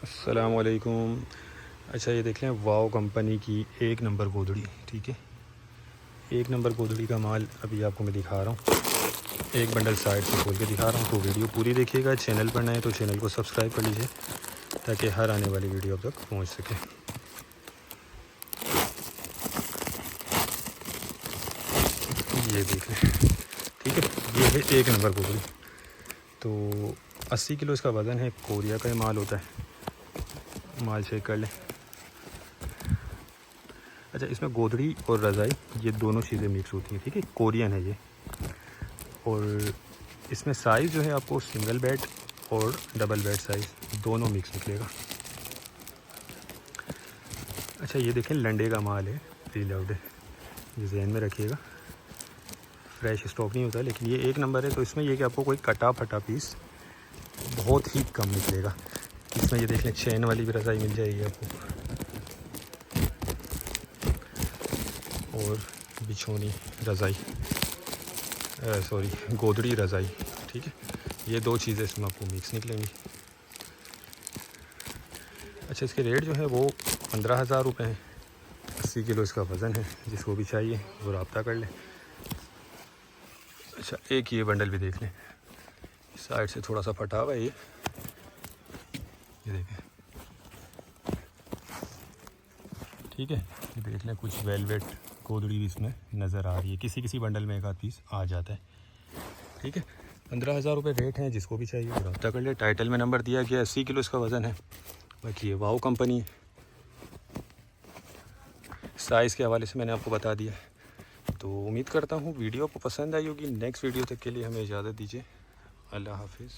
अस्सलामुअलैकुम। अच्छा, ये देख लें वाओ कंपनी की एक नंबर गोदड़ी। ठीक है, एक नंबर गोदड़ी का माल अभी आपको मैं दिखा रहा हूँ। एक बंडल साइड से खोल के दिखा रहा हूँ, तो वीडियो पूरी देखिएगा। चैनल पर नए तो चैनल को सब्सक्राइब कर लीजिए ताकि हर आने वाली वीडियो अब तक पहुँच सके। ये देख लें, ठीक है, ये है एक नंबर गोदड़ी। तो 80 किलो इसका वज़न है। कोरिया का ये माल होता है। माल चेक कर लें। अच्छा, इसमें गोदड़ी और रज़ाई ये दोनों चीज़ें मिक्स होती हैं। ठीक है, कोरियन है ये। और इसमें साइज़ जो है आपको सिंगल बेड और डबल बेड साइज़ दोनों मिक्स निकलेगा। अच्छा, ये देखें लंडे का माल है, रीलाउड है, ये जहन में रखिएगा। फ्रेश स्टॉक नहीं होता, लेकिन ये एक नंबर है। तो इसमें ये कि आपको कोई कटा फटा पीस बहुत ही कम निकलेगा। इसमें ये देख लें चैन वाली भी रज़ाई मिल जाएगी आपको, और बिछोनी रज़ाई, सॉरी गोदड़ी रज़ाई। ठीक है, ये दो चीज़ें इसमें आपको मिक्स निकलेंगी। अच्छा, इसके रेट जो है वो 15,000 रुपये हैं। 80 किलो इसका वज़न है। जिसको भी चाहिए वो रब्ता कर लें। अच्छा, एक ये बंडल भी देख लें, साइड से थोड़ा सा फटा हुआ है ये देखें। ठीक है, ये देख लें, कुछ वेलवेट गोदड़ी भी इसमें नज़र आ रही है। किसी किसी बंडल में एक आध पीस आ जाता है। ठीक है, 15,000 रुपये रेट हैं। जिसको भी चाहिए वो रब्ता कर ले। टाइटल में नंबर दिया गया, 80 किलो इसका वज़न है। बाकी ये वाओ कंपनी है। साइज़ के हवाले से मैंने आपको बता दिया। तो उम्मीद करता हूँ वीडियो आपको पसंद आई होगी। नेक्स्ट वीडियो तक के लिए हमें इजाज़त दीजिए। अल्लाह हाफिज़।